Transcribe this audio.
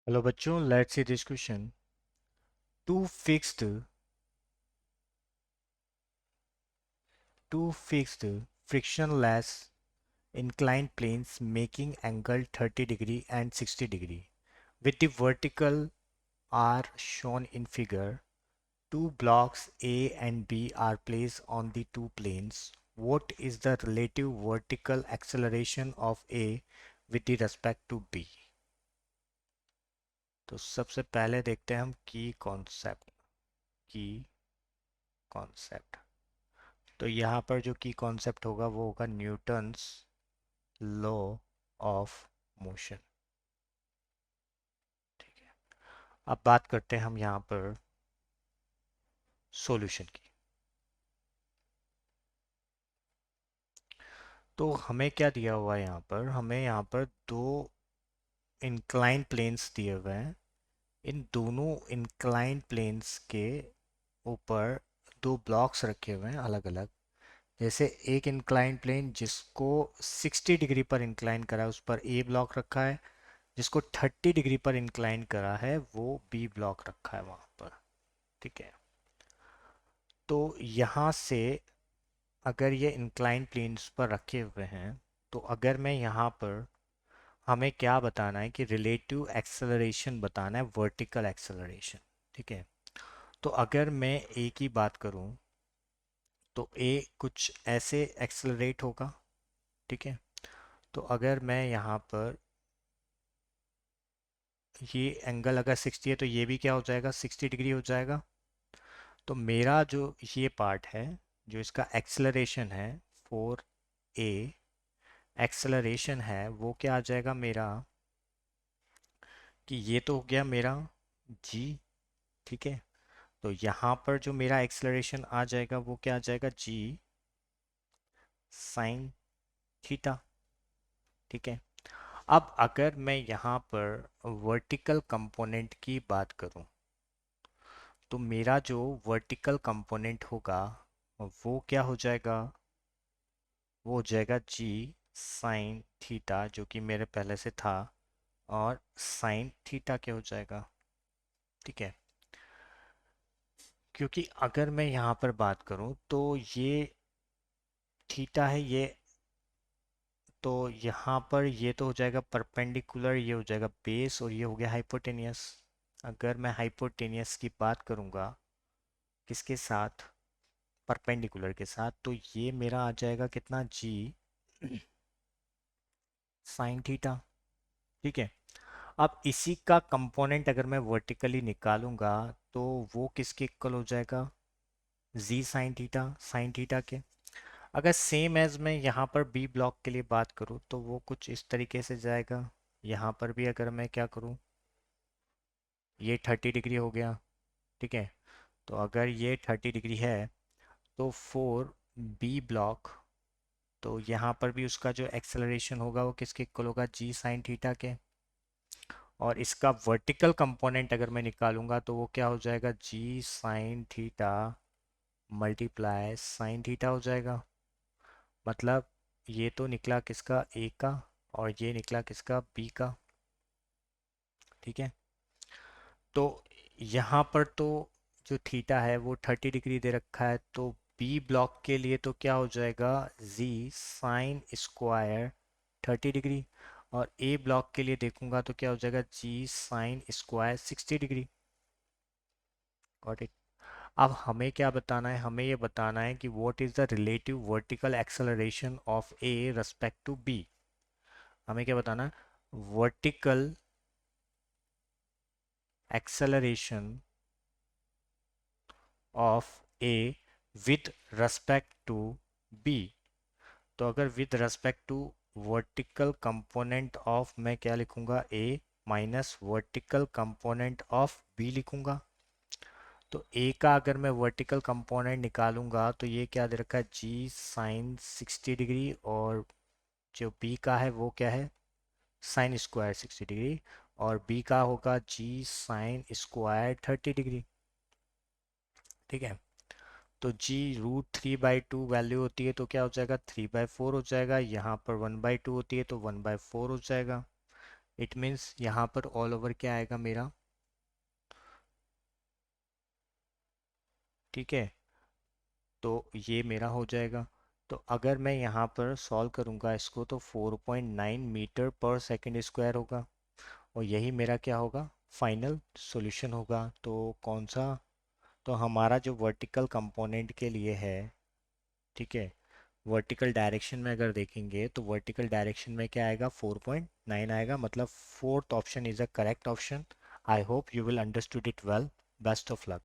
Hello बच्चों, let's see this question. Two fixed two fixed frictionless inclined planes making angle 30 degree and 60 degree with the vertical are shown in figure. Two blocks A and B are placed on the two planes. What is the relative vertical acceleration of A with the respect to B? तो सबसे पहले देखते हैं हम की concept. तो यहाँ पर जो की कॉन्सेप्ट होगा वो होगा न्यूटन्स लॉ ऑफ मोशन। ठीक है, अब बात करते हैं हम यहाँ पर सॉल्यूशन की। तो हमें क्या दिया हुआ है यहाँ पर? हमें यहाँ पर दो इंक्लाइन प्लेन्स दिए हुए हैं। इन दोनों इंक्लाइन प्लेन्स के ऊपर दो ब्लॉक्स रखे हुए हैं अलग अलग। जैसे एक इंक्लाइन प्लेन जिसको 60 डिग्री पर इंक्लाइन करा है उस पर ए ब्लॉक रखा है, जिसको 30 डिग्री पर इंक्लाइन करा है वो बी ब्लॉक रखा है वहां पर। ठीक है, तो यहाँ से अगर ये इंक्लाइन प्लेन्स पर रखे हुए हैं तो अगर मैं यहाँ पर, हमें क्या बताना है कि रिलेटिव एक्सेलरेशन बताना है, वर्टिकल एक्सेलरेशन। ठीक है, तो अगर मैं ए की बात करूँ तो ए कुछ ऐसे एक्सेलरेट होगा। ठीक है, तो अगर मैं यहाँ पर ये एंगल अगर 60 है तो ये भी क्या हो जाएगा, 60 डिग्री हो जाएगा। तो मेरा जो ये पार्ट है, जो इसका एक्सेलरेशन है 4a, एक्सेलरेशन है वो क्या आ जाएगा मेरा, कि ये तो हो गया मेरा g। ठीक है, तो यहाँ पर जो मेरा एक्सेलरेशन आ जाएगा वो क्या आ जाएगा, g साइन थीटा। ठीक है, अब अगर मैं यहाँ पर वर्टिकल कंपोनेंट की बात करूँ तो मेरा जो वर्टिकल कंपोनेंट होगा वो क्या हो जाएगा, वो हो जाएगा जी साइन थीटा, जो कि मेरे पहले से था, और साइन थीटा क्या हो जाएगा। ठीक है, क्योंकि अगर मैं यहाँ पर बात करूँ तो ये थीटा है ये, तो यहाँ पर ये तो हो जाएगा परपेंडिकुलर, ये हो जाएगा बेस, और ये हो गया हाइपोटेनियस। अगर मैं हाइपोटेनियस की बात करूँगा किसके साथ, परपेंडिकुलर के साथ, तो ये मेरा आ जाएगा कितना, जी साइन थीटा। ठीक है, अब इसी का कंपोनेंट अगर मैं वर्टिकली निकालूंगा तो वो किसके इक्वल हो जाएगा, जी साइन थीटा के। अगर सेम एज मैं यहाँ पर बी ब्लॉक के लिए बात करूँ तो वो कुछ इस तरीके से जाएगा। यहाँ पर भी अगर मैं क्या करूँ, ये 30 डिग्री हो गया। ठीक है, तो अगर ये 30 डिग्री है तो 4 बी ब्लॉक, तो यहाँ पर भी उसका जो एक्सेलरेशन होगा वो किसके इक्वल होगा, जी साइन थीटा के। और इसका वर्टिकल कंपोनेंट अगर मैं निकालूंगा तो वो क्या हो जाएगा, g sine theta multiply sine theta हो जाएगा। मतलब ये तो निकला किसका, ए का, और ये निकला किसका, बी का। ठीक है, तो यहाँ पर तो जो थीटा है वो 30 डिग्री दे रखा है, तो बी ब्लॉक के लिए तो क्या हो जाएगा, जी साइन स्क्वायर 30 डिग्री, और ए ब्लॉक के लिए देखूंगा तो क्या हो जाएगा, g sine square 60 degree. Got it. अब हमें क्या बताना है, हमें ये बताना है कि what is the relative vertical acceleration of A respect to B. हमें क्या बताना है, vertical acceleration of A with respect to B. तो अगर with respect to vertical component of, मैं क्या लिखूंगा, A minus vertical component of B लिखूंगा। तो ए का अगर मैं वर्टिकल कंपोनेंट निकालूंगा तो ये क्या दे रखा है, जी साइन 60 डिग्री, और जो बी का है वो क्या है, साइन स्क्वायर 60 डिग्री, और बी का होगा जी साइन स्क्वायर 30 डिग्री। ठीक है, तो जी √3/2 वैल्यू होती है तो क्या हो जाएगा, 3/4 हो जाएगा। यहाँ पर 1/2 होती है तो 1/4 हो जाएगा। इट मीन्स यहाँ पर ऑल ओवर क्या आएगा मेरा, ठीक है। तो ये मेरा हो जाएगा। तो अगर मैं यहाँ पर सॉल्व करूँगा इसको तो 4.9 मीटर पर सेकंड स्क्वायर होगा, और यही मेरा क्या होगा, फाइनल सॉल्यूशन होगा। तो कौन सा, तो हमारा जो वर्टिकल कंपोनेंट के लिए है, ठीक है, वर्टिकल डायरेक्शन में अगर देखेंगे तो वर्टिकल डायरेक्शन में क्या आएगा, 4.9 आएगा, मतलब fourth option is a correct option. I hope you will understood it well. Best of luck.